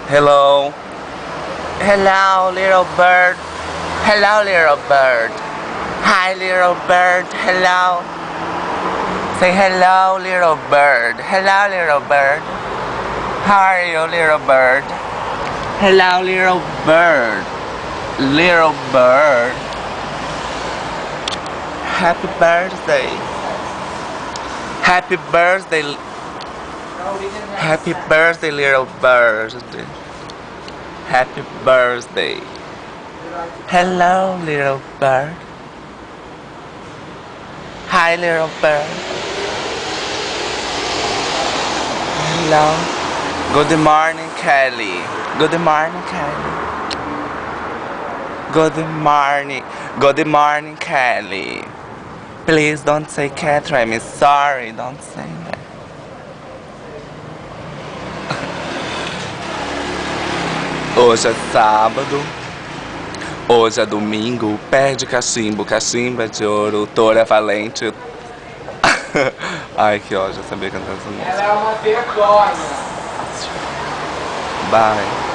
Hello. Hello, little bird. Hello, little bird. Hi, little bird. Hello. Say hello, little bird. Hello, little bird. How are you, little bird? Hello, little bird. Little bird. Happy birthday. Happy birthday. Happy birthday, little bird. Happy birthday. Hello, little bird. Hi, little bird. Hello. Good morning, Kelly. Good morning, Kelly. Good morning. Good morning, Kelly. Please don't say Catherine. I'm sorry. Don't say that. Hoje é sábado. Hoje é domingo. Perde cachimbo. Cachimbo é de ouro. Touro é valente. Ai, que ódio. Eu sabia cantar essa música. Ela é uma vergonha. Bye.